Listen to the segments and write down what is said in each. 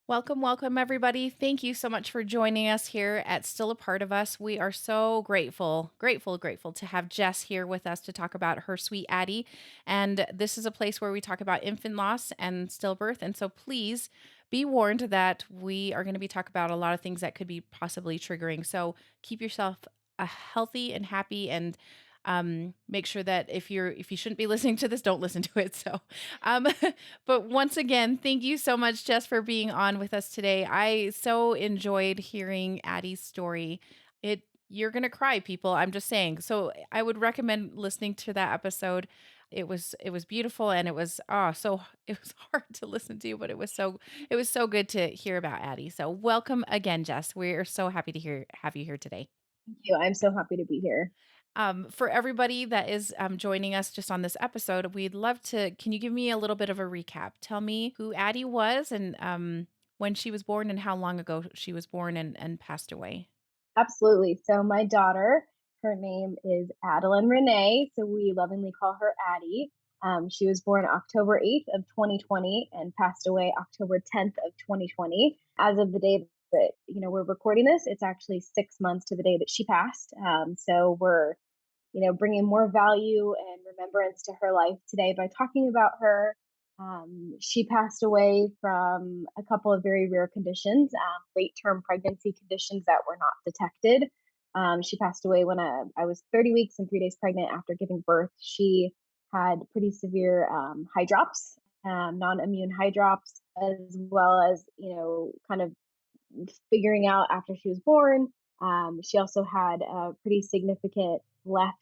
Welcome, welcome, everybody. Thank you so much for joining us here at Still a Part of Us. We are so grateful to have Jess here with us to talk about her sweet Addy. And this is a place where we talk about infant loss and stillbirth. And so please be warned that we are going to be talking about a lot of things that could be possibly triggering. So keep yourself healthy and happy and make sure that if you shouldn't be listening to this, don't listen to it. Um but once again, thank you so much, Jess, for being on with us today. I so enjoyed hearing Addie's story. You're gonna cry, people. I'm just saying. So I would recommend listening to that episode. It was beautiful and it was hard to listen to, but it was so good to hear about Addie. So welcome again, Jess. We're so happy to have you here today. Thank you. I'm so happy to be here. For everybody that is joining us just on this episode, we'd love to. Can you give me a little bit of a recap? Tell me who Addie was and when she was born and how long ago she was born and passed away. Absolutely. So my daughter, her name is Addelyn Renee, so we lovingly call her Addy. She was born October 8th of 2020 and passed away October 10th of 2020. As of the day that we're recording this, it's actually 6 months to the day that she passed. So we're bringing more value and remembrance to her life today by talking about her. She passed away from a couple of very rare conditions, late term pregnancy conditions that were not detected. She passed away when I was 30 weeks and 3 days pregnant after giving birth. She had pretty severe hydrops, non immune hydrops, as well as, kind of figuring out after she was born. She also had a pretty significant left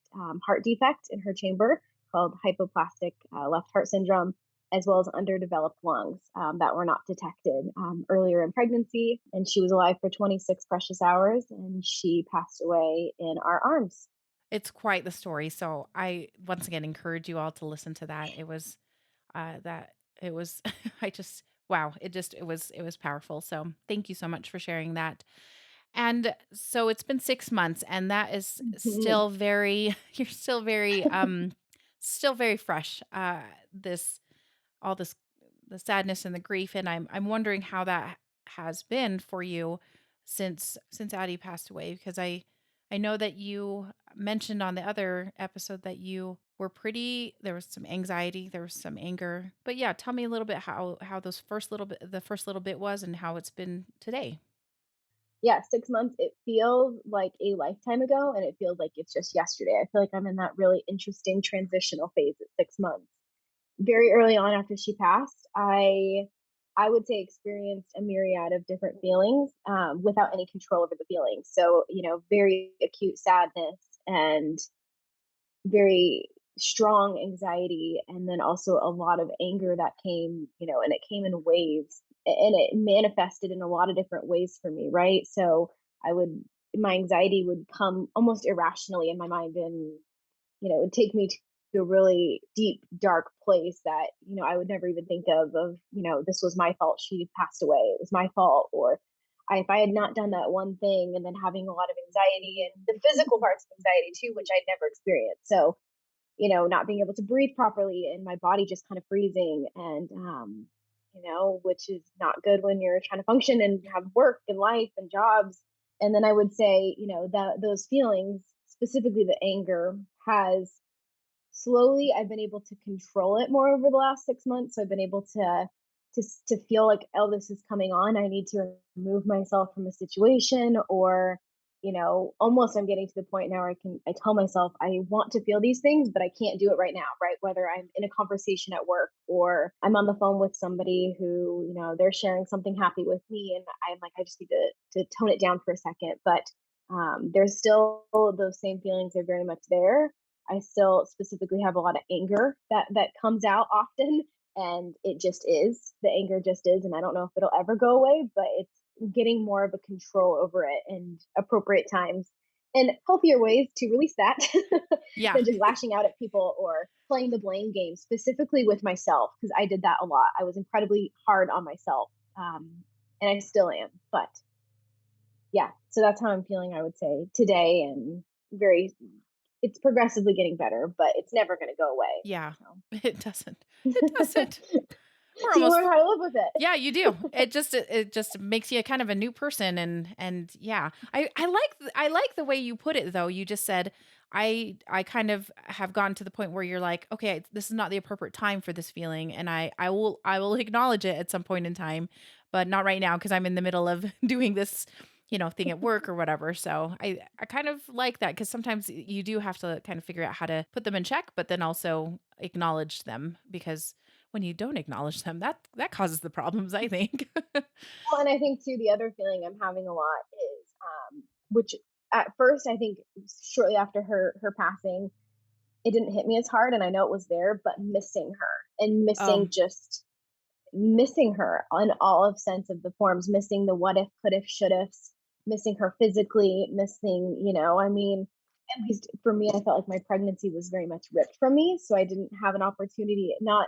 heart defect in her chamber called hypoplastic left heart syndrome, as well as underdeveloped lungs that were not detected earlier in pregnancy. And she was alive for 26 precious hours and she passed away in our arms. It's quite the story. So I once again encourage you all to listen to that. That it was I just wow, it was powerful. So thank you so much for sharing that. And so it's been 6 months and that is Mhm. still very you're still very fresh. This all this the sadness and the grief and I'm wondering how that has been for you since Addie passed away because I know that you mentioned on the other episode that you were pretty there was some anxiety, there was some anger. But yeah, tell me a little bit how those first little bit was and how it's been today. Yeah, 6 months, it feels like a lifetime ago and it feels like it's just yesterday. I feel like I'm in that really interesting transitional phase at 6 months. Very early on after she passed, I would say experienced a myriad of different feelings without any control over the feelings. So, very acute sadness and very strong anxiety, and then also a lot of anger that came, and it came in waves and it manifested in a lot of different ways for me, right? So I would, my anxiety would come almost irrationally in my mind and it would take me to a really deep, dark place that, I would never even think of, this was my fault. She passed away. It was my fault. Or if I had not done that one thing and then having a lot of anxiety and the physical parts of anxiety too, which I'd never experienced. So, not being able to breathe properly and my body just kind of freezing and, which is not good when you're trying to function and have work and life and jobs. And then I would say, that those feelings, specifically the anger, has slowly I've been able to control it more over the last 6 months. So I've been able to feel like, oh, this is coming on. I need to remove myself from a situation, or almost I'm getting to the point now where I tell myself I want to feel these things, but I can't do it right now, right? Whether I'm in a conversation at work or I'm on the phone with somebody who they're sharing something happy with me, and I'm like, I just need to tone it down for a second, but there's still those same feelings are very much there. I still specifically have a lot of anger that comes out often, and it just is. The anger just is, and I don't know if it'll ever go away, but it's getting more of a control over it and appropriate times and healthier ways to release that Yeah. than just lashing out at people or playing the blame game, specifically with myself, because I did that a lot. I was incredibly hard on myself, and I still am. But yeah, so that's how I'm feeling, I would say, today, and very it's progressively getting better, but it's never gonna go away. Yeah. So It doesn't. It doesn't. we're So you almost learn how to live with it. yeah, you do. It just makes you a kind of a new person and yeah. I like the way you put it though. You just said I kind of have gotten to the point where you're like, okay, this is not the appropriate time for this feeling and I will acknowledge it at some point in time, but not right now because I'm in the middle of doing this, thing at work or whatever. So I kind of like that because sometimes you do have to kind of figure out how to put them in check, but then also acknowledge them because when you don't acknowledge them, that causes the problems, I think. Well, and I think too, the other feeling I'm having a lot is, which at first I think shortly after her passing, it didn't hit me as hard, and I know it was there, but missing her and Oh, missing her on all of sense of the forms, missing the what if, could if, should ifs, missing her physically, missing, I mean, at least for me, I felt like my pregnancy was very much ripped from me. So I didn't have an opportunity, not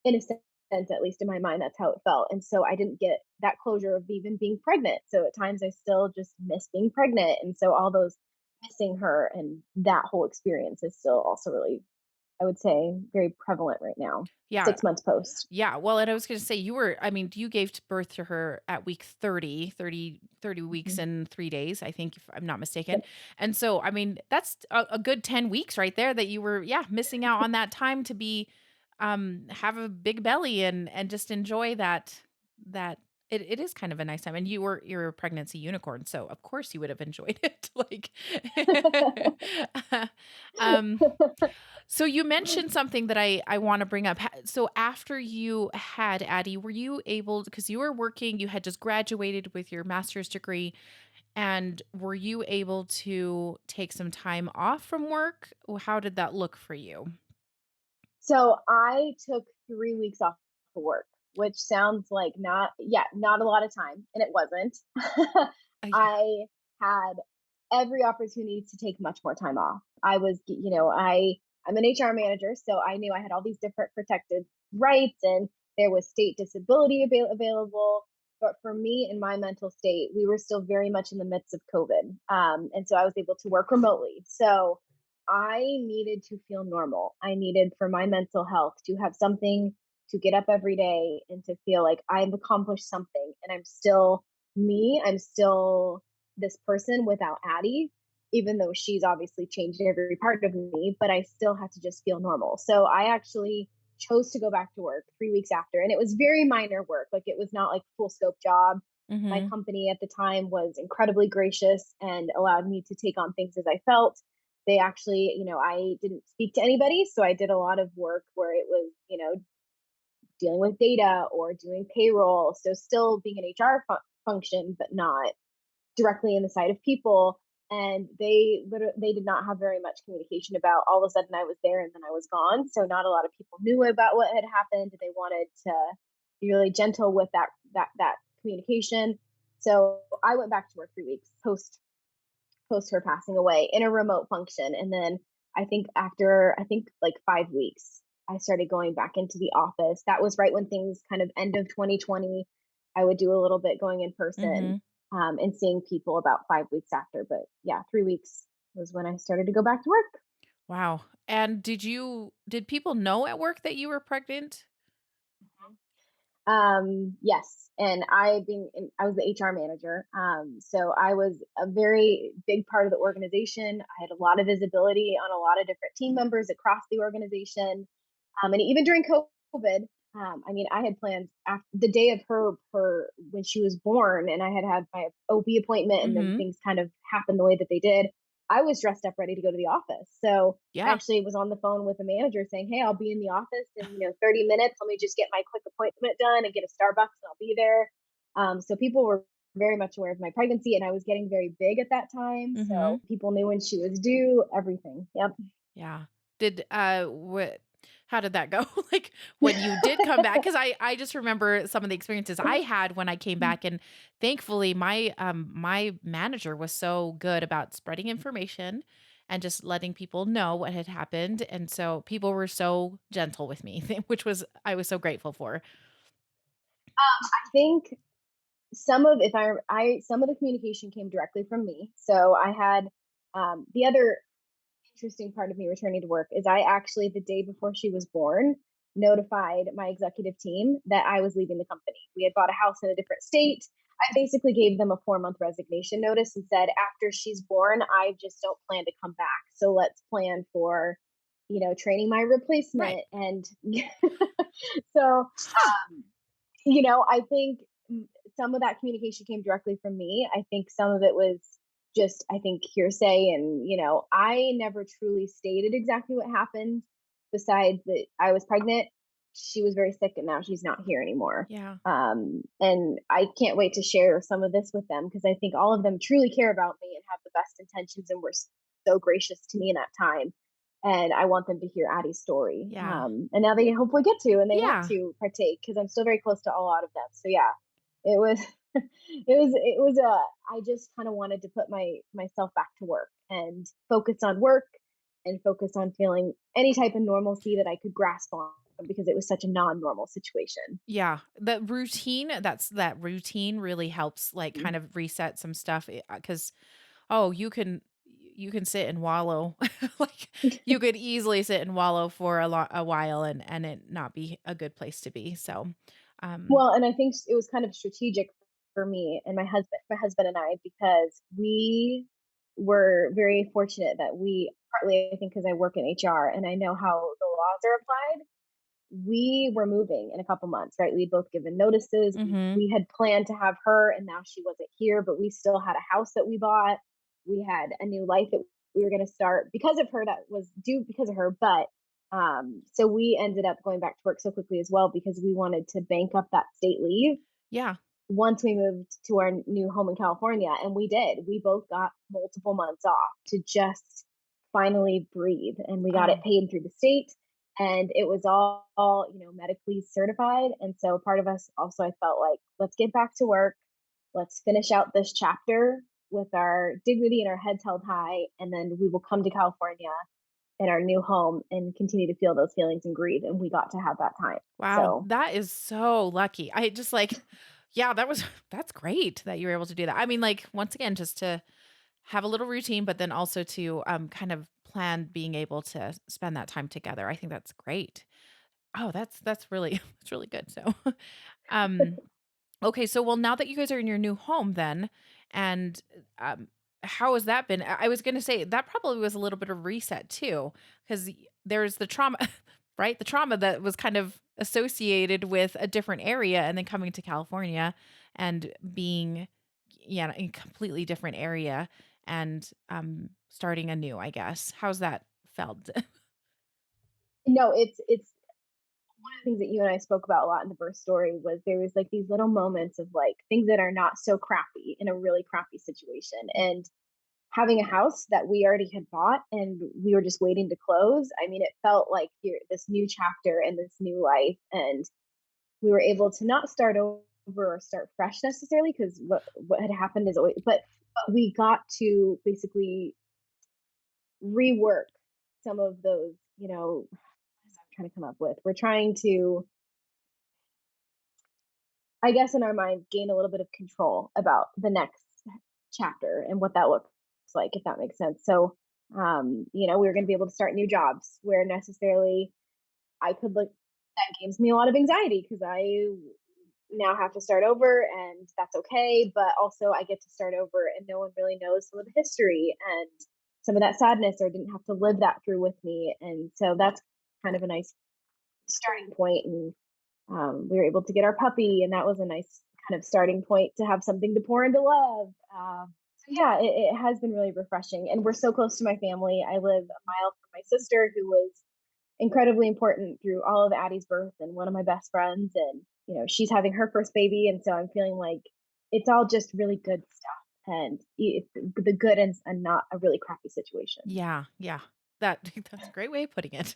in a sense, at least in my mind, that's how it felt. And so I didn't get that closure of even being pregnant. So at times I still just miss being pregnant. And so all those missing her and that whole experience is still also really, I would say, very prevalent right now, yeah. 6 months post. Yeah, well, and I was gonna say I mean, you gave birth to her at week 30 weeks Mhm. and 3 days, I think, if I'm not mistaken. Yep. And so, I mean, that's a good 10 weeks right there that you were, yeah, missing out on that time to have a big belly and just enjoy that it is kind of a nice time. And you're a pregnancy unicorn, so of course you would have enjoyed it. Like um so you mentioned something that I wanna bring up. So after you had Addie, were you able because you were working, you had just graduated with your master's degree, and were you able to take some time off from work? How did that look for you? So I took 3 weeks off of work, which sounds like not a lot of time, and it wasn't. Yeah. I had every opportunity to take much more time off. I was, I'm an HR manager, so I knew I had all these different protected rights, and there was state disability available. But for me and my mental state, we were still very much in the midst of COVID, and so I was able to work remotely. So I needed to feel normal. I needed for my mental health to have something to get up every day and to feel like I've accomplished something and I'm still me. I'm still this person without Addie, even though she's obviously changed every part of me, but I still had to just feel normal. So I actually chose to go back to work 3 weeks after. And it was very minor work. Like it was not like full scope job. My Mhm. company at the time was incredibly gracious and allowed me to take on things as I felt. They actually, I didn't speak to anybody. So I did a lot of work where it was, dealing with data or doing payroll. So still being an HR function, but not directly in the side of people. And they did not have very much communication about all of a sudden I was there and then I was gone. So not a lot of people knew about what had happened. They wanted to be really gentle with that communication. So I went back to work 3 weeks post her passing away in a remote function. And then I think after, like 5 weeks, I started going back into the office. That was right when things kind of end of 2020. I would do a little bit going in person, Mhm. and seeing people about 5 weeks after. But yeah, 3 weeks was when I started to go back to work. Wow. And did people know at work that you were pregnant? Yes, and I was the HR manager, so I was a very big part of the organization. I had a lot of visibility on a lot of different team members across the organization, and even during COVID, I mean, I had planned after the day of her when she was born, and I had my OB appointment, and then Mhm. things kind of happened the way that they did. I was dressed up ready to go to the office. So I Yeah. actually was on the phone with the manager saying, "Hey, I'll be in the office in 30 minutes. Let me just get my quick appointment done and get a Starbucks, and I'll be there." So people were very much aware of my pregnancy, and I was getting very big at that time. So Mhm. people knew when she was due. Everything. Yep. Yeah. Did what how did that go? Like when you did come back cuz I just remember some of the experiences I had when I came back and thankfully my manager was so good about spreading information and just letting people know what had happened and so people were so gentle with me which was I was so grateful for. I think some of if I some of the communication came directly from me. So I had, the other interesting part of me returning to work is I actually the day before she was born notified my executive team that I was leaving the company. We had bought a house in a different state. I basically gave them a 4-month resignation notice and said, after she's born, I just don't plan to come back. So let's plan for, training my Right. replacement. And so, I think some of that communication came directly from me. I think some of it was just, I think, hearsay. And, I never truly stated exactly what happened, besides that I was pregnant. She was very sick and now she's not here anymore. Yeah. And I can't wait to share some of this with them because I think all of them truly care about me and have the best intentions and were so gracious to me in that time. And I want them to hear Addie's story. Yeah. And now they hopefully get to, and they want Yeah. to partake because I'm still very close to a lot of them. So yeah, it was, I just kind of wanted to put myself back to work and focus on work and focus on feeling any type of normalcy that I could grasp on because it was such a non-normal situation. Yeah, the routine, that routine really helps, like, Mm. kind of reset some stuff, because oh, you can sit and wallow, like, you could easily sit and wallow for a while and it not be a good place to be, so, um Well, and I think it was kind of strategic for me and my husband and I, because we were very fortunate that we, partly I think because I work in HR and I know how the laws are applied, we were moving in a couple months, right? We'd both given notices. Mhm. We had planned to have her, and now she wasn't here, but we still had a house that we bought. We had a new life that we were going to start because of her, that was due because of her. But so we ended up going back to work so quickly as well because we wanted to bank up that state leave Yeah. once we moved to our new home in California. And we did. We both got multiple months off to just finally breathe. And we got it Oh, paid through the state. And it was all, medically certified. And so part of us also, I felt like, let's get back to work. Let's finish out this chapter with our dignity and our heads held high. And then we will come to California in our new home and continue to feel those feelings and grieve. And we got to have that time. wow, So that is so lucky. I just, like yeah, that's great that you were able to do that. I mean, like, once again, just to have a little routine, but then also to, kind of plan being able to spend that time together. I think that's great. Oh, that's really that's really good. So, um, okay, so well, now that you guys are in your new home, then, and how has that been? I was gonna say that probably was a little bit of reset too, because there's the trauma, right? The trauma that was kind of associated with a different area, and then coming to California and being, yeah, in a completely different area, and starting anew. I guess how's that felt? no, it's one of the things that you and I spoke about a lot in the birth story was there was like these little moments of like things that are not so crappy in a really crappy situation. And having a house that we already had bought and we were just waiting to close, I mean, it felt like this new chapter and this new life. And we were able to not start over or start fresh necessarily because what had happened is always, but we got to basically rework some of those, what I'm trying to come up with. We're trying to, I guess, in our mind, gain a little bit of control about the next chapter and what that looks like, if that makes sense. So, we were going to be able to start new jobs where necessarily I could look, that gives me a lot of anxiety because I now have to start over and that's okay. But also, I get to start over and no one really knows some of the history and some of that sadness or didn't have to live that through with me. And so that's kind of a nice starting point. And we were able to get our puppy, and that was a nice kind of starting point to have something to pour into love. So yeah, it has been really refreshing, and we're so close to my family. I live a mile from my sister, who was incredibly important through all of Addie's birth, and one of my best friends. And she's having her first baby, and so I'm feeling like it's all just really good stuff, and it's the good and not a really crappy situation. Yeah, yeah. That that's a great way of putting it.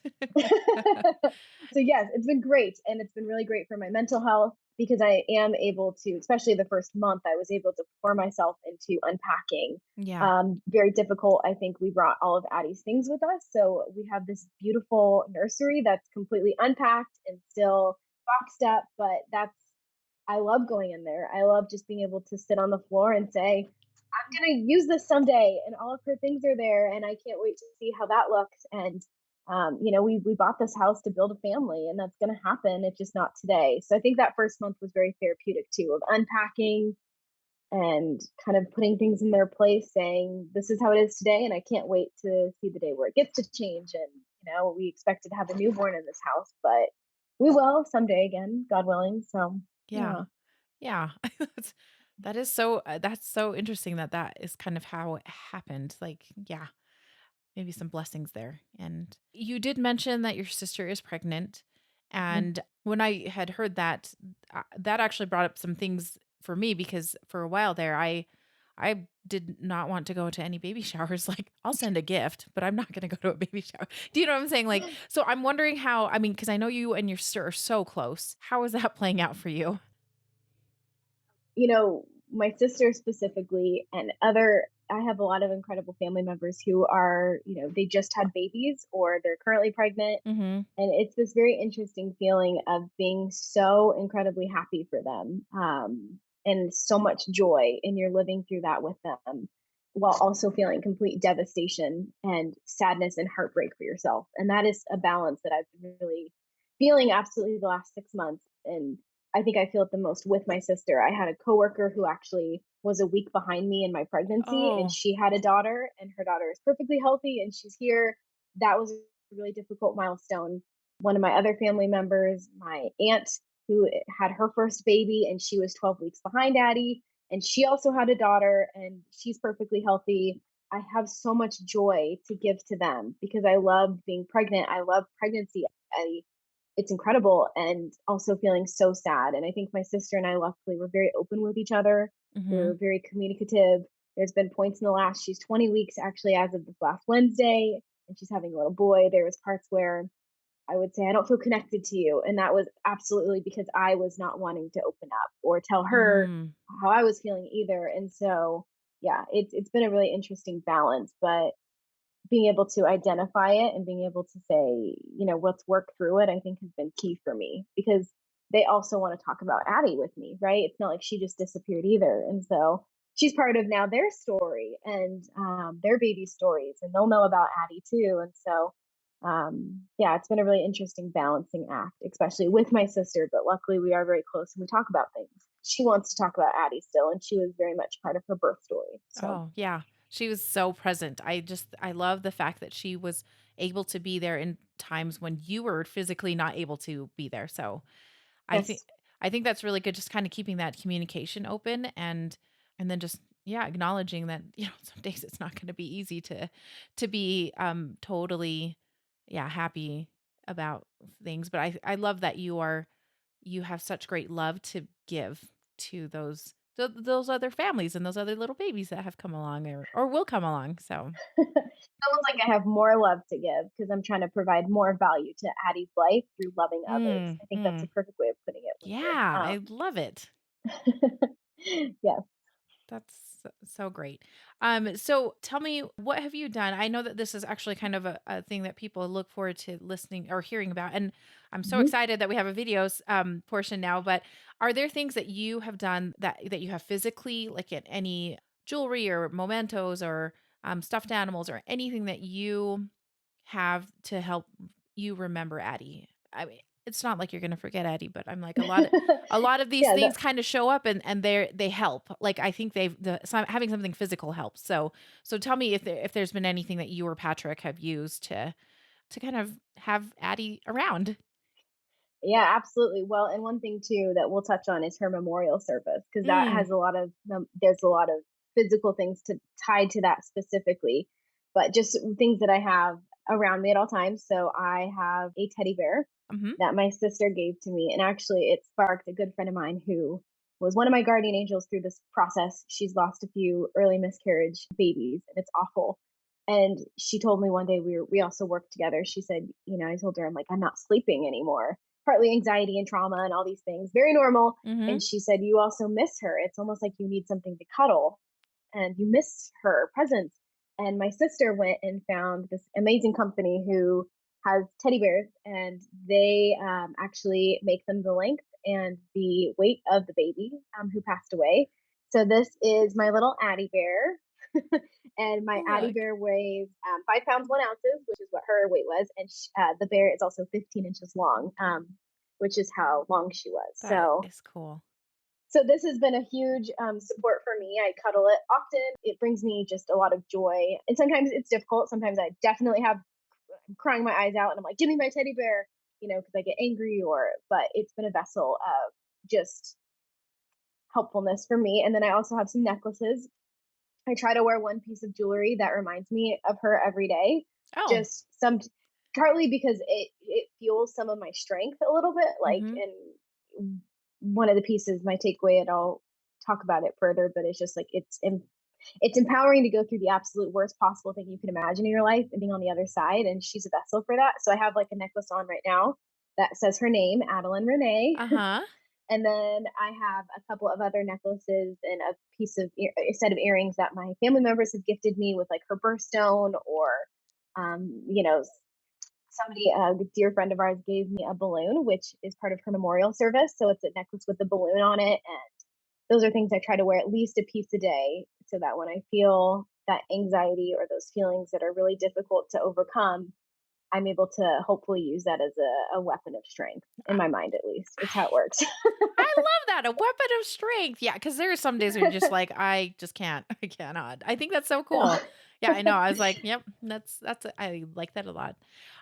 So yes, it's been great, and it's been really great for my mental health because I am able to, especially the first month, I was able to pour myself into unpacking. Yeah. Very difficult. I think we brought all of Addie's things with us, so we have this beautiful nursery that's completely unpacked and still boxed up. But that's, I love going in there. I love just being able to sit on the floor and say, I'm gonna use this someday, and all of her things are there, and I can't wait to see how that looks. And we bought this house to build a family, and that's going to happen. It's just not today. So I think that first month was very therapeutic too, of unpacking and kind of putting things in their place, saying, this is how it is today. And I can't wait to see the day where it gets to change. And, we expected to have a newborn in this house, but we will someday again, God willing. So, Yeah. yeah. Yeah. That's that's so interesting that that is kind of how it happened. Like, yeah, maybe some blessings there. And you did mention that your sister is pregnant. Mhm. And when I had heard that, that actually brought up some things for me because for a while there, I did not want to go to any baby showers. Like, I'll send a gift, but I'm not going to go to a baby shower. Do you know what I'm saying? Like, so I'm wondering how, I mean, because I know you and your sister are so close. How is that playing out for you? My sister specifically, and I have a lot of incredible family members who are, they just had babies or they're currently pregnant. Hmm. And it's this very interesting feeling of being so incredibly happy for them, and so much joy. And you're living through that with them while also feeling complete devastation and sadness and heartbreak for yourself. And that is a balance that I've been really feeling absolutely the last 6 months. And I think I feel it the most with my sister. I had a coworker who actually was a week behind me in my pregnancy, and Oh, she had a daughter, and her daughter is perfectly healthy and she's here. That was a really difficult milestone. One of my other family members, my aunt, who had her first baby, and she was 12 weeks behind Addy, and she also had a daughter, and she's perfectly healthy. I have so much joy to give to them because I love being pregnant. I love pregnancy. It's incredible, and also feeling so sad. And I think my sister and I, luckily, were very open with each other. mhm. We're very communicative. There's been points in the last, she's 20 weeks actually as of this last Wednesday, and she's having a little boy. There was parts where I would say, I don't feel connected to you. And that was absolutely because I was not wanting to open up or tell her Mm, how I was feeling either. And so, yeah, it's been a really interesting balance. But being able to identify it and being able to say, let's work through it, I think has been key for me because they also want to talk about Addie with me, right? It's not like she just disappeared either. And so she's part of now their story and their baby stories, and they'll know about Addie too. And so, yeah, it's been a really interesting balancing act, especially with my sister. But luckily, we are very close and we talk about things. She wants to talk about Addie still, and she was very much part of her birth story. So, oh, yeah. She was so present. I love the fact that she was able to be there in times when you were physically not able to be there. So, I think yes. I think that's really good, just kinda keeping that communication open and then just, yeah, acknowledging that, some days it's not gonna be easy to be, totally, yeah, happy about things, but I love that you have such great love to give to those other families and those other little babies that have come along or will come along, so Feels like I have more love to give because I'm trying to provide more value to Addie's life through loving others. mm, I think that's a mm. perfect way of putting it when Yeah, I love it. yes. That's so great. So tell me, what have you done? I know that this is actually kind of a thing that people look forward to listening or hearing about, and I'm so Mhm. excited that we have a videos portion now. But are there things that you have done that you have physically, like at any jewelry or mementos or stuffed animals or anything that you have to help you remember Addie? I mean, it's not like you're gonna forget Addie, but I'm like a lot of these Yeah, things kind of show up and they help. Like I think having something physical helps. So tell me if there's been anything that you or Patrick have used to kind of have Addie around. yeah, absolutely. Well, and one thing too that we'll touch on is her memorial service because that Mm, has a lot of there's a lot of physical things to tied to that specifically, but just things that I have around me at all times. So I have a teddy bear mhm, that my sister gave to me, and actually it sparked a good friend of mine who was one of my guardian angels through this process. She's lost a few early miscarriage babies, and it's awful. And she told me one day we also worked together. She said, I told her, I'm like, I'm not sleeping anymore, partly anxiety and trauma and all these things, very normal. And mhm, she said, you also miss her. It's almost like you need something to cuddle and you miss her presence. And my sister went and found this amazing company who has teddy bears, and they actually make them the length and the weight of the baby who passed away. So this is my little Addie bear, And my Addy Look, bear weighs 5 pounds 1 ounces, which is what her weight was, and the bear is also 15 inches long, which is how long she was. that So is cool. this has been a huge support for me. I cuddle it often. It brings me just a lot of joy, and sometimes it's difficult. Sometimes I definitely have I'm crying my eyes out, and I'm like, "Give me my teddy bear," because I get angry. Or, but it's been a vessel of just helpfulness for me. And then I also have some necklaces. I try to wear one piece of jewelry that reminds me of her every day. Oh, Just some Partly because it fuels some of my strength a little bit. Like, mhm. and one of the pieces, my takeaway, and I'll talk about it further, but it's just like it's empowering to go through the absolute worst possible thing you can imagine in your life and being on the other side. And she's a vessel for that. So I have like a necklace on right now that says her name, Addelyn Renee. Uh-huh. And then I have a couple of other necklaces and a set of earrings that my family members have gifted me with, like her birthstone, or somebody, a dear friend of ours, gave me a balloon, which is part of her memorial service. So it's a necklace with a balloon on it, and those are things I try to wear at least a piece a day, so that when I feel that anxiety or those feelings that are really difficult to overcome, I'm able to hopefully use that as a weapon of strength in I my mind, at least. It's how it I works. I love that, a weapon of strength. Yeah, because there are some days where you're just like, "I just can't. I cannot." I think that's so So, cool. Yeah, I know. I was like, "Yep, I like that a lot."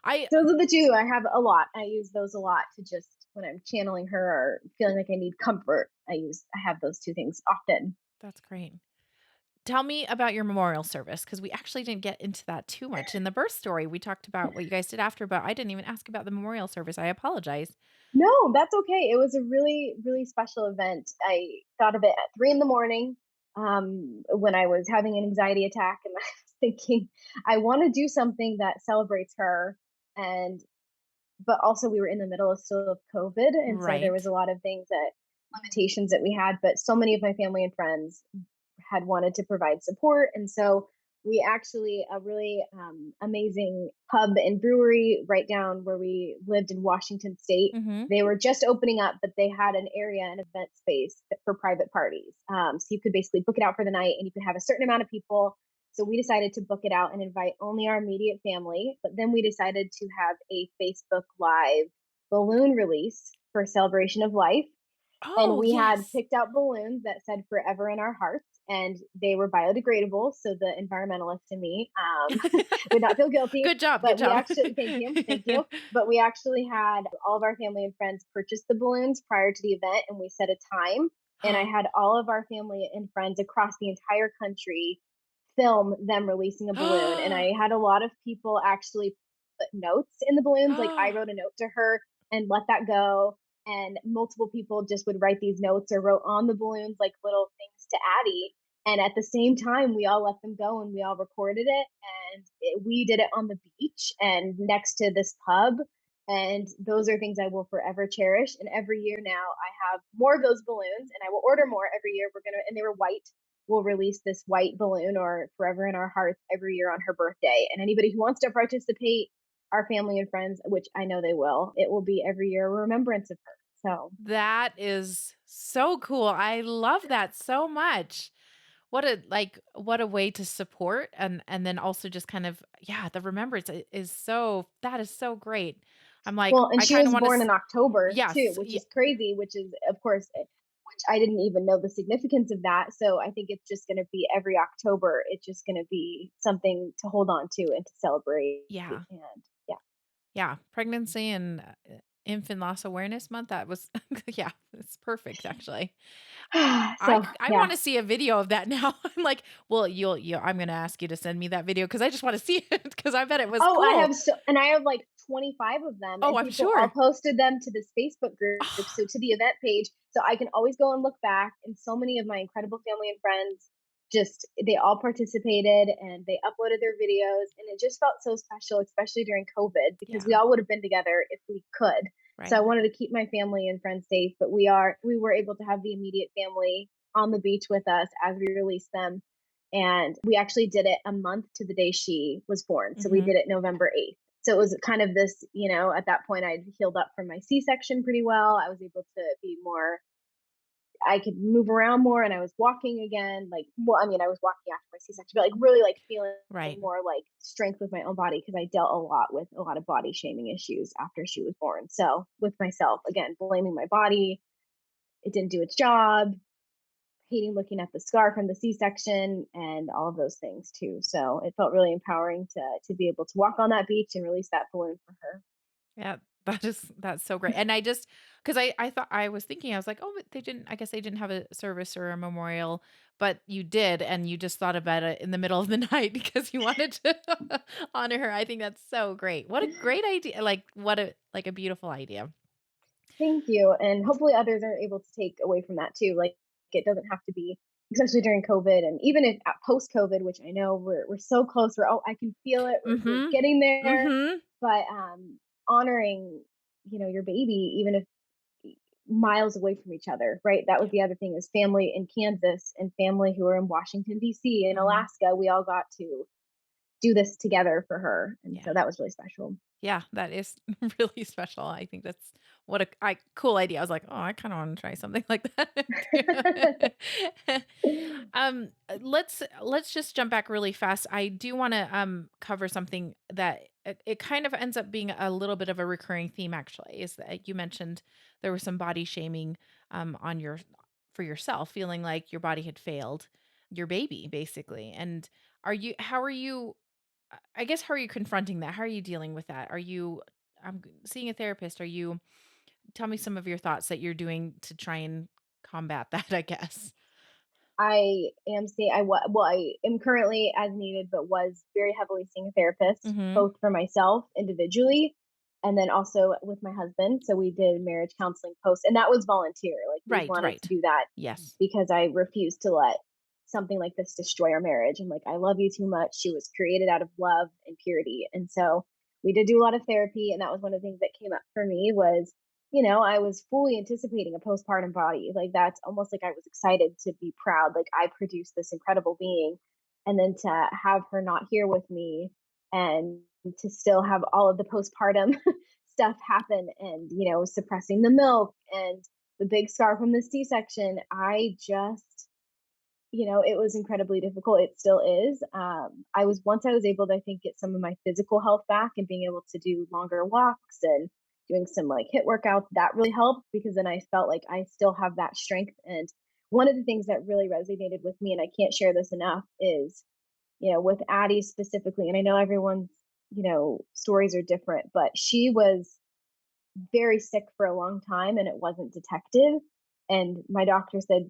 I those are the two I have a lot. I use those a lot to just when I'm channeling her or feeling like I need comfort. I have those two things often. That's great. Tell me about your memorial service, because we actually didn't get into that too much. In the birth story, we talked about what you guys did after, but I didn't even ask about the memorial service. I apologize. No, that's okay. It was a really, really special event. I thought of it at 3 in the morning, when I was having an anxiety attack, and I was thinking, I want to do something that celebrates her, and but also we were in the middle of still of COVID, and so there was Right. a lot of things that limitations that we had. But so many of my family and friends had wanted to provide support, and so we actually a really amazing pub and brewery right down where we lived in Washington State. Mhm. They were just opening up, but they had an area, an event space for private parties. So you could basically book it out for the night, and you could have a certain amount of people. So we decided to book it out and invite only our immediate family. But then we decided to have a Facebook Live balloon release for celebration of life, and Oh, we had yes. picked out balloons that said "Forever in Our Hearts," and they were biodegradable. So the environmentalist in me would not feel guilty. Good job, good But we job. actually, thank you. But we actually had all of our family and friends purchase the balloons prior to the event, and we set a time. And I had all of our family and friends across the entire country film them releasing a balloon. And I had a lot of people actually put notes in the balloons. Like, I wrote a note to her and let that go. And multiple people just would write these notes or wrote on the balloons like little things to Addy. And at the same time, we all let them go and we all recorded it. And we did it on the beach and next to this pub. And those are things I will forever cherish. And every year now, I have more of those balloons, and I will order more every year. And they were white. We'll release this white balloon or "Forever in Our Hearts" every year on her birthday. And anybody who wants to participate, our family and friends, which I know they will, it will be every year a remembrance of her. So, That is so cool. I love that so much. What a way to support, and then also just kind of, yeah, the remembrance is so, that is so great. I'm like, well, and I she kind of was want to born in October too, yes. which is crazy, which is, of course, which I didn't even know the significance of that. So I think it's just going to be every October, it's just going to be something to hold on to and to celebrate. Yeah. And yeah. Yeah, pregnancy and, infant loss awareness month, that was yeah, it's perfect, actually. So, I yeah. wanna see a video of that now. I'm like, "Well, you'll I'm gonna ask you to send me that video because I just wanna see it because I bet it was Oh, cool." I have like 25 of them, Oh, and I'm people all sure. posted them to this Facebook group, so to the event page, so I can always go and look back. And so many of my incredible family and friends, just they all participated and they uploaded their videos, and it just felt so special, especially during COVID, because we Yeah, all would have been together if we could. So I right. wanted to keep my family and friends safe, but we were able to have the immediate family on the beach with us as we released them. And we actually did it a month to the day she was born. So we Mhm. did it November 8th. So it was kind of this, at that point I'd healed up from my C-section pretty well. I was able to be more I could move around more and I was walking again. Like, well, I mean, I was walking after my C-section, but like really like feeling Right. more like strength with my own body because I dealt a lot with a lot of body shaming issues after she was born. So with myself, again, blaming my body, it didn't do its job, hating looking at the scar from the C-section and all of those things too. So it felt really empowering to be able to walk on that beach and release that balloon for her. Yeah, that's so great. And I just because I thought I was thinking, I was like, oh, but they didn't. I guess they didn't have a service or a memorial, but you did, and you just thought about it in the middle of the night because you wanted to honor her. I think that's so great. What a great idea! Like what a beautiful idea. Thank you, and hopefully others are able to take away from that too. Like it doesn't have to be, especially during COVID, and even if post COVID, which I know we're so close. We're I can feel it. We're Mm-hmm. getting there, Mm-hmm. but honoring your baby, even if miles away from each other, right? That was Yeah. the other thing is family in Kansas and family who are in Washington D.C. and Mm-hmm. Alaska. We all got to do this together for her, and Yeah. so that was really special. Yeah, that is really special. I think that's what a cool idea. I was like, "Oh, I kinda wanna try something like that." Let's just jump back really fast. I do wanna, cover something that it kind of ends up being a little bit of a recurring theme actually, is that you mentioned there was some body shaming, on your for yourself, feeling like your body had failed your baby, basically, and how are you I guess how are you confronting that? How are you dealing with that? Are you seeing a therapist? Are you tell me some of your thoughts that you're doing to try and combat that, I guess. I am seeing well, I am currently as needed, but was very heavily seeing a therapist, Mhm. both for myself individually and then also with my husband. So we did marriage counseling post, and that was volunteer. Like we Right, wanted to right. do that Yes. because I refused to let something like this destroy our marriage. I'm like, I love you too much. She was created out of love and purity. And so we did do a lot of therapy. And that was one of the things that came up for me was, I was fully anticipating a postpartum body. Like that's almost like I was excited to be proud. Like I produced this incredible being. And then to have her not here with me and to still have all of the postpartum stuff happen and, suppressing the milk and the big scar from the C-section, I just it was incredibly difficult. It still is. I was able to, I think, get some of my physical health back and being able to do longer walks and doing some like hit workouts. That really helped because then I felt like I still have that strength. And one of the things that really resonated with me, and I can't share this enough, is with Addy specifically. And I know everyone's stories are different, but she was very sick for a long time and it wasn't detected. And my doctor said,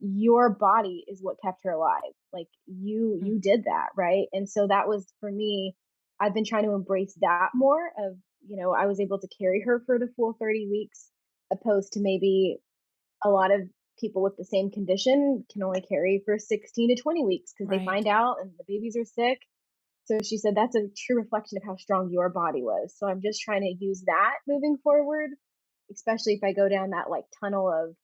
your body is what kept her alive. Like Mm. you did that, right? And so that was for me, I've been trying to embrace that more of, I was able to carry her for the full 30 weeks opposed to maybe a lot of people with the same condition can only carry for 16 to 20 weeks because they Right. find out and the babies are sick. So she said that's a true reflection of how strong your body was. So I'm just trying to use that moving forward, especially if I go down that like tunnel of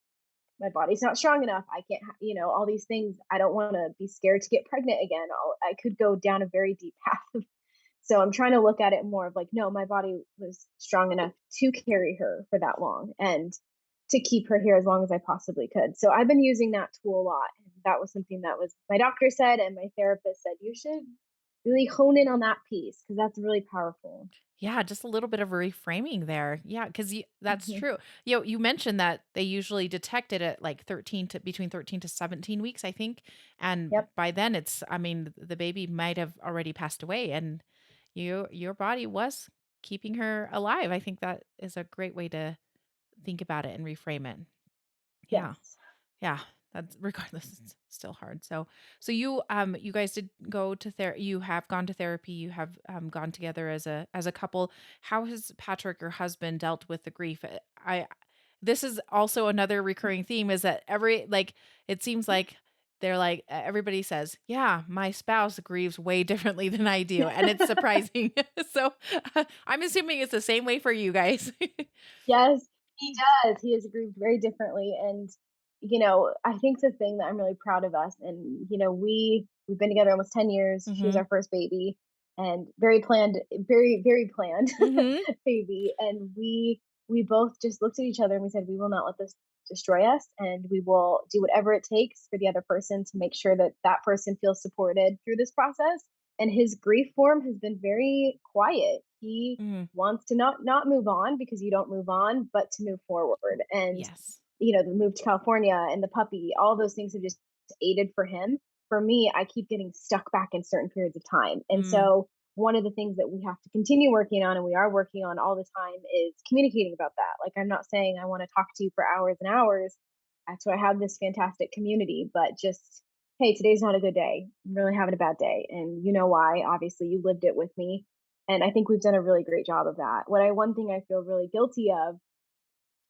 my body's not strong enough. I can't, all these things. I don't want to be scared to get pregnant again. I could go down a very deep path. So I'm trying to look at it more of like, no, my body was strong enough to carry her for that long and to keep her here as long as I possibly could. So I've been using that tool a lot. And that was something that was my doctor said and my therapist said, you should really hone in on that piece because that's really powerful. Yeah, just a little bit of reframing there. Yeah, because that's Mhm. true. You mentioned that they usually detect it at like 13 to between 13 to 17 weeks, I think. And Yep. by then I mean, the baby might have already passed away and your body was keeping her alive. I think that is a great way to think about it and reframe it. Yeah. Yes. Yeah, that's regardless, it's still hard. So you guys did go to you have gone to therapy, you have gone together as a couple. How has Patrick, your husband, dealt with the grief? I this is also another recurring theme is that it seems like they're like everybody says, "Yeah, my spouse grieves way differently than I do." And it's surprising. So I'm assuming it's the same way for you guys. Yes, he does. He has grieved very differently, and I think the thing that I'm really proud of us, and we've been together almost 10 years. She was Mhm. our first baby, and very planned, very very planned Mhm. baby, and we both just looked at each other and we said we will not let this destroy us, and we will do whatever it takes for the other person to make sure that that person feels supported through this process. And his grief form has been very quiet. He Mm, wants to not move on because you don't move on, but to move forward. And yes. the move to California and the puppy, all those things have just aided for him. For me, I keep getting stuck back in certain periods of time. And Mm, so one of the things that we have to continue working on, and we are working on all the time, is communicating about that. Like, I'm not saying I want to talk to you for hours and hours. That's why I have this fantastic community, but just, hey, today's not a good day. I'm really having a bad day. And you know why? Obviously, you lived it with me. And I think we've done a really great job of that. One thing I feel really guilty of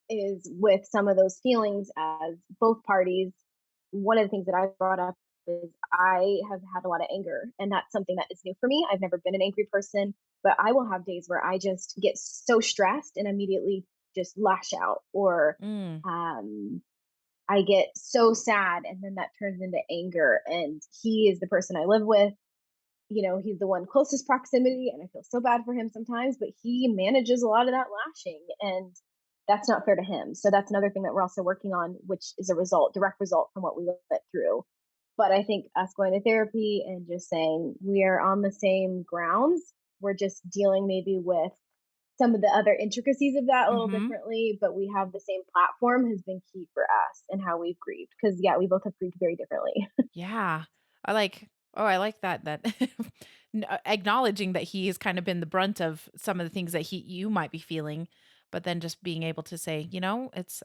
is with some of those feelings as both parties. One of the things that I brought up is I have had a lot of anger, and that's something that is new for me. I've never been an angry person, but I will have days where I just get so stressed and immediately just lash out, or mm, um, I get so sad, and then that turns into anger. And he is the person I live with. He's the one closest proximity, and I feel so bad for him sometimes, but he manages a lot of that lashing, and that's not fair to him. So that's another thing that we're also working on, which is a direct result from what we went through. But I think us going to therapy and just saying we are on the same grounds, we're just dealing maybe with some of the other intricacies of that a little mhm. differently, but we have the same platform has been key for us and how we've grieved. Because, yeah, we both have grieved very differently. Yeah. I like that acknowledging that he has kind of been the brunt of some of the things that you might be feeling, but then just being able to say, it's,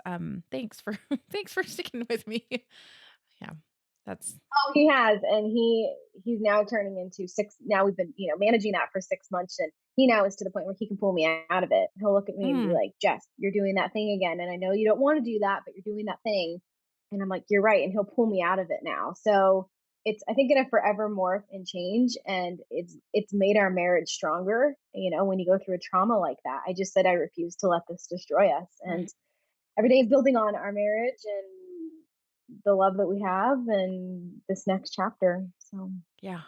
thanks for thanks for sticking with me. Yeah. That's Oh, he has, and he's now turning into 6. Now we've been, managing that for 6 months, and he now is to the point where he can pull me out of it. He'll look at me and be mm, like, "Jess, you're doing that thing again, and I know you don't want to do that, but you're doing that thing." And I'm like, "You're right," and he'll pull me out of it now. So it's, I think, gonna forever morph and change, and it's made our marriage stronger. When you go through a trauma like that, I just said I refuse to let this destroy us, and right. every day is building on our marriage and the love that we have and this next chapter. So, Yeah.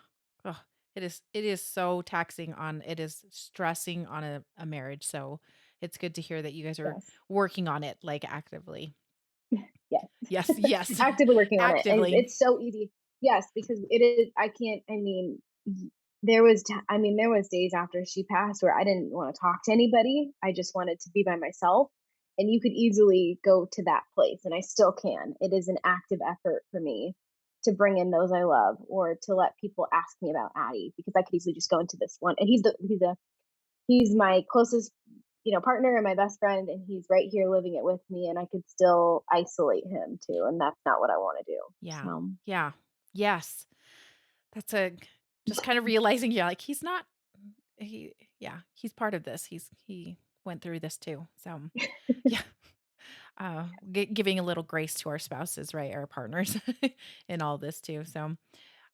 Ugh, it is so taxing on it is stressing on a marriage, so it's good to hear that you guys are yes, working on it, like, actively. yes, Yes, yes. actively working on it, and Actively. it's so easy. Yes, because it is. I can't. I mean, there was. There was days after she passed where I didn't want to talk to anybody. I just wanted to be by myself. And you could easily go to that place, and I still can. It is an active effort for me to bring in those I love, or to let people ask me about Addy, because I could easily just go into this one. And he's my closest, partner and my best friend, and he's right here living it with me, and I could still isolate him too, and that's not what I want to do. Yeah. So, Yeah. Yes. That's a just kind of realizing, yeah, like, he's not he yeah, he's part of this. He went through this too. So, yeah. Giving a little grace to our spouses, right? Our partners in all this too. So,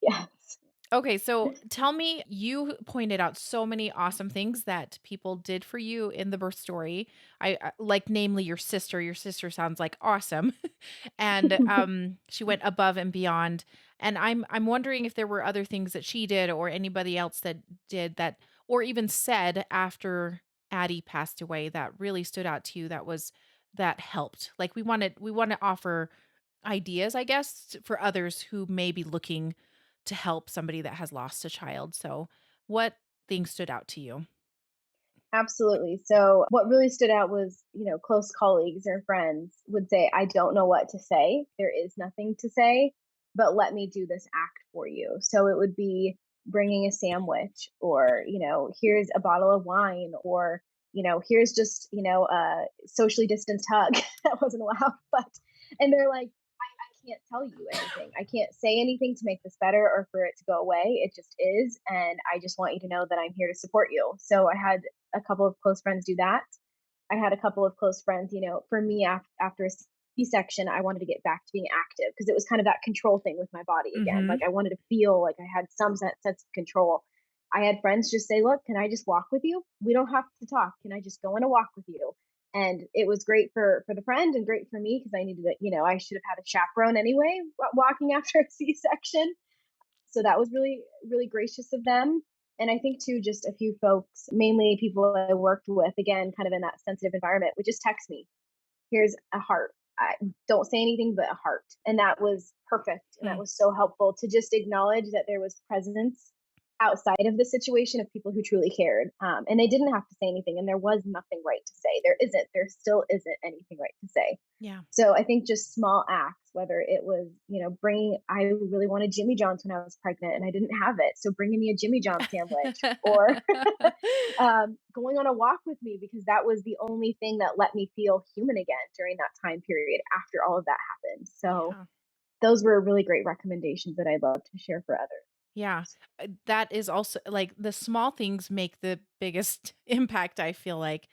yes. okay, so tell me, you pointed out so many awesome things that people did for you in the birth story. Like, namely your sister. Your sister sounds like awesome, and she went above and beyond. And I'm wondering if there were other things that she did or anybody else that did that, or even said after Addie passed away that really stood out to you. That helped. Like, we want to offer ideas, I guess, for others who may be looking to help somebody that has lost a child. So, what things stood out to you? Absolutely. So, what really stood out was, close colleagues or friends would say, "I don't know what to say. There is nothing to say, but let me do this act for you." So, it would be bringing a sandwich, or, here's a bottle of wine, or, here's just, a socially distanced hug. That wasn't allowed, but, and they're like, I can't tell you anything. I can't say anything to make this better or for it to go away. It just is. And I just want you to know that I'm here to support you. So I had a couple of close friends do that. I had a couple of close friends, for me, after a C-section, I wanted to get back to being active because it was kind of that control thing with my body again. Like, Mhm. I wanted to feel like I had some sense of control. I had friends just say, "Look, can I just walk with you? We don't have to talk. Can I just go on a walk with you?" And it was great for the friend and great for me because I needed to, I should have had a chaperone anyway walking after a C-section. So that was really, really gracious of them. And I think too, just a few folks, mainly people I worked with, again, kind of in that sensitive environment, would just text me, "Here's a heart. I don't say anything but a heart. And that was perfect. And that Hmm. was so helpful to just acknowledge that there was presence outside of the situation of people who truly cared. And they didn't have to say anything. And there was nothing right to say. There still isn't anything right to say. Yeah. So I think just small acts, whether it was, bringing, I really wanted Jimmy John's when I was pregnant and I didn't have it. So bringing me a Jimmy John sandwich or going on a walk with me because that was the only thing that let me feel human again during that time period after all of that happened. So Yeah. those were really great recommendations that I'd love to share for others. Yeah. That is also like the small things make the biggest impact, I feel like.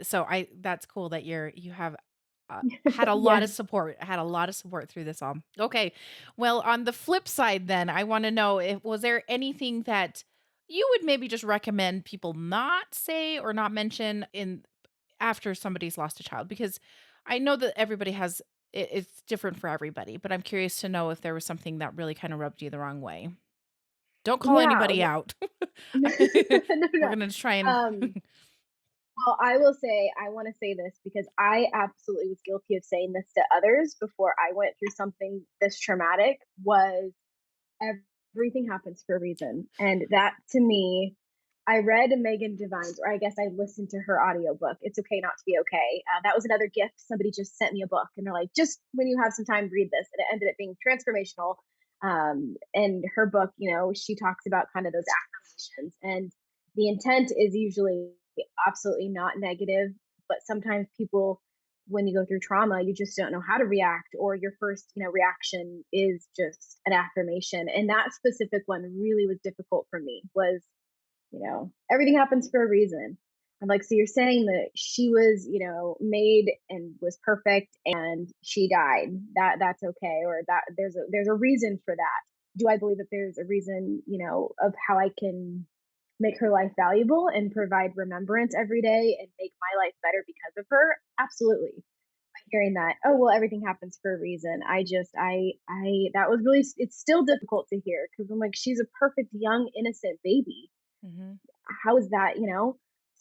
So I that's cool that you have had a lot of Yes. support, had a lot of support through this all. Okay. Well, on the flip side then, I want to know if was there anything that you would maybe just recommend people not say or not mention in after somebody's lost a child? Because I know that everybody has it's different for everybody, but I'm curious to know if there was something that really kind of rubbed you the wrong way. Don't call Yeah. anybody out. No, We're no. gonna just try and Um, well, I will say, I want to say this because I absolutely was guilty of saying this to others before I went through something this traumatic was everything happens for a reason. And that to me, I read Megan Devine's, or I guess I listened to her audiobook. It's okay not to be okay. That was another gift. Somebody just sent me a book and they're like, just when you have some time, read this. And it ended up being transformational. And her book, she talks about kind of those affirmations. And the intent is usually absolutely not negative, but sometimes people when you go through trauma, you just don't know how to react, or your first, reaction is just an affirmation. And that specific one really was difficult for me. Was everything happens for a reason. I'm like, so you're saying that she was, made and was perfect, and she died. That's okay, or that there's a reason for that. Do I believe that there's a reason, of how I can make her life valuable and provide remembrance every day and make my life better because of her? Absolutely. Hearing that, oh well, everything happens for a reason. I that was really, it's still difficult to hear because I'm like, she's a perfect young innocent baby. Mhm. How is that,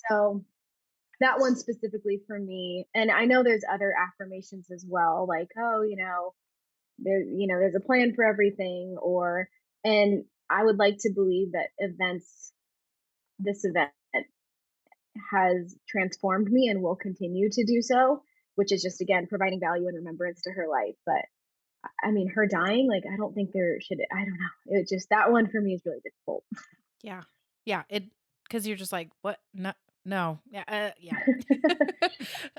So that one specifically for me, and I know there's other affirmations as well, like, oh, there's a plan for everything, or and I would like to believe that this event has transformed me and will continue to do so, which is just again providing value and remembrance to her life. But I mean, her dying, like, I don't think there should, I don't know. It just, that one for me is really difficult. Yeah. Yeah, because 'cause you're just like, "What? No, no." Yeah, yeah.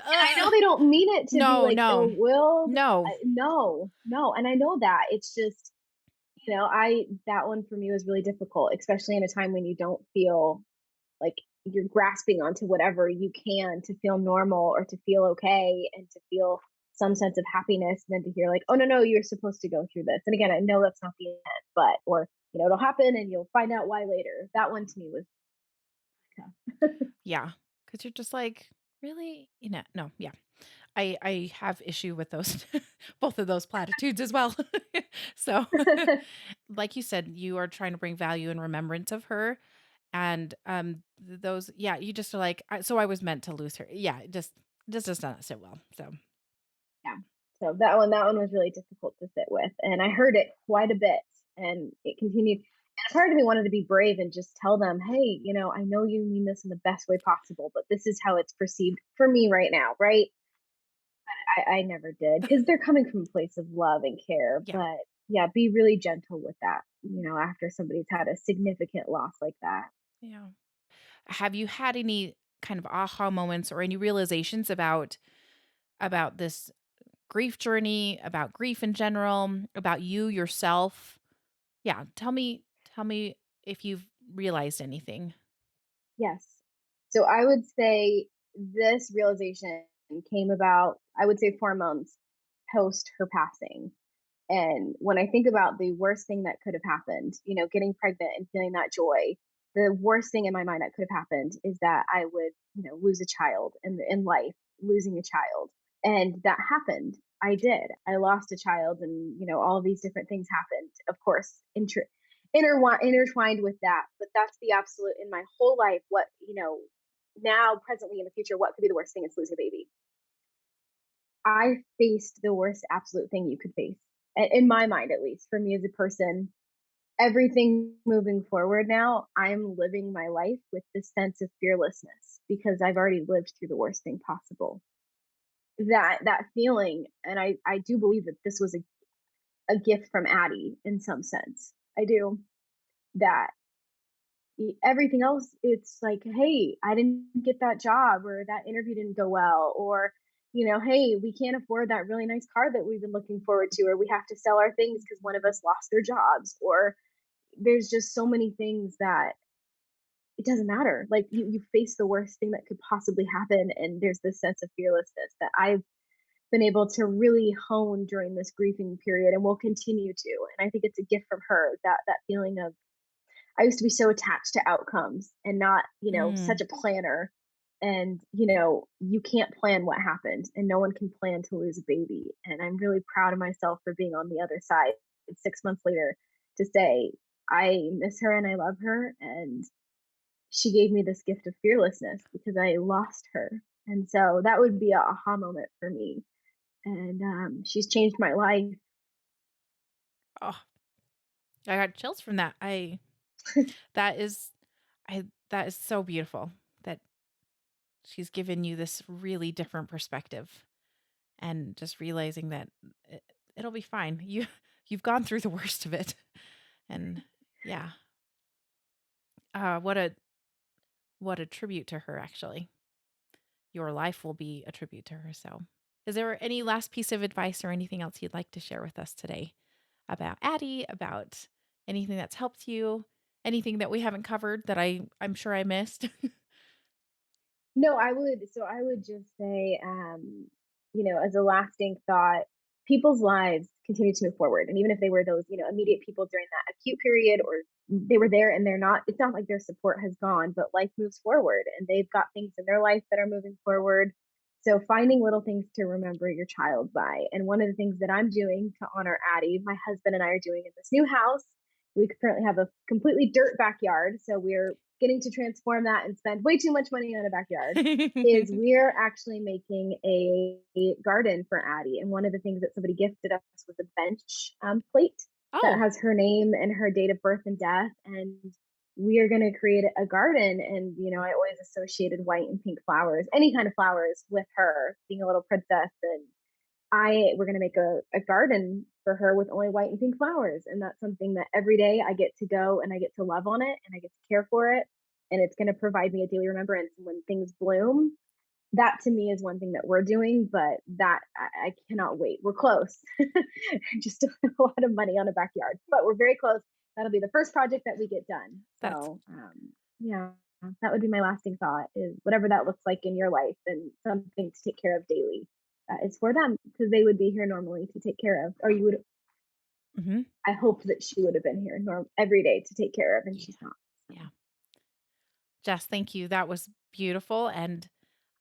I know Uh, they don't mean it to be no, like ill no. willed. No. No, no. And I know that. It's just, that one for me was really difficult, especially in a time when you don't feel like you're grasping onto whatever you can to feel normal or to feel okay and to feel some sense of happiness. And then to hear like, oh no, no, you're supposed to go through this. And again, I know that's not the end, but or it'll happen and you'll find out why later. That one to me was tough. Yeah, because 'cause you're just like, "Really?" No, yeah. I have issue with those both of those platitudes as well. So, like you said, you are trying to bring value and remembrance of her, and, those yeah, you just are like, so I was meant to lose her." Yeah, it just does not sit well, so, Yeah. So that one was really difficult to sit with, and I heard it quite a bit, and it continued. And part of me wanted to be brave and just tell them, "Hey, I know you mean this in the best way possible, but this is how it's perceived for me right now, right?" I never did because they're coming from a place of love and care. yeah, But yeah, be really gentle with that. After somebody's had a significant loss like that. yeah. Have you had any kind of aha moments or any realizations about this grief journey, about grief in general, about you yourself? Yeah, tell me if you've realized anything. Yes. So I would say this realization came about, I would say, 4 months post her passing. And when I think about the worst thing that could have happened, getting pregnant and feeling that joy, the worst thing in my mind that could have happened is that I would, lose a child in life, losing a child. And that happened. I did. I lost a child, and all these different things happened. Of course, intertwined with that. But that's the absolute in my whole life. What now, presently, in the future, what could be the worst thing? It's losing a baby. I faced the worst absolute thing you could face, in my mind, at least for me as a person. Everything moving forward now, I'm living my life with this sense of fearlessness because I've already lived through the worst thing possible. That feeling, and I do believe that this was a gift from Addy in some sense. I do. That everything else, it's like, hey, I didn't get that job, or that interview didn't go well, or hey, we can't afford that really nice car that we've been looking forward to, or we have to sell our things because one of us lost their jobs, or there's just so many things that it doesn't matter. Like you face the worst thing that could possibly happen, and there's this sense of fearlessness that I've been able to really hone during this grieving period and will continue to. And I think it's a gift from her, that feeling of, I used to be so attached to outcomes and not, such Mm, a planner. And, you can't plan what happened, and no one can plan to lose a baby. And I'm really proud of myself for being on the other side 6 months later to say, I miss her and I love her. And she gave me this gift of fearlessness because I lost her. And so that would be a aha moment for me. And she's changed my life. oh, I got chills from that. That is that is so beautiful that she's given you this really different perspective and just realizing that it, it'll be fine. You've gone through the worst of it. And yeah, what a tribute to her actually. Your life will be a tribute to her. So, is there any last piece of advice or anything else you'd like to share with us today about Addie, about anything that's helped you, anything that we haven't covered that I'm sure I missed? No, I would just say, as a lasting thought, people's lives continue to move forward. And even if they were those, immediate people during that acute period, or they were there and they're not, it's not like their support has gone, but life moves forward and they've got things in their life that are moving forward. So finding little things to remember your child by. And one of the things that I'm doing to honor Addie, my husband and I are doing in this new house, we currently have a completely dirt backyard. So we're getting to transform that and spend way too much money on a backyard. Is we're actually making a garden for Addie. And one of the things that somebody gifted us was a bench plate that Oh, has her name and her date of birth and death. And we are going to create a garden. And, I always associated white and pink flowers, any kind of flowers, with her being a little princess. And we're gonna make a garden for her with only white and pink flowers. And that's something that every day I get to go and I get to love on it and I get to care for it. And it's gonna provide me a daily remembrance when things bloom. That to me is one thing that we're doing, but that I cannot wait. We're close. Just a lot of money on a backyard, but we're very close. That'll be the first project that we get done. that's So yeah, that would be my lasting thought, is whatever that looks like in your life and something to take care of daily. Is for them because they would be here normally to take care of, or you would. mhm. I hope that she would have been here every day to take care of, and Yeah. she's not. So. Yeah. Jess, thank you. That was beautiful. And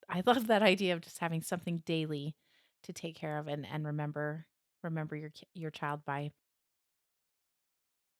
I love that idea of just having something daily to take care of and remember your child by.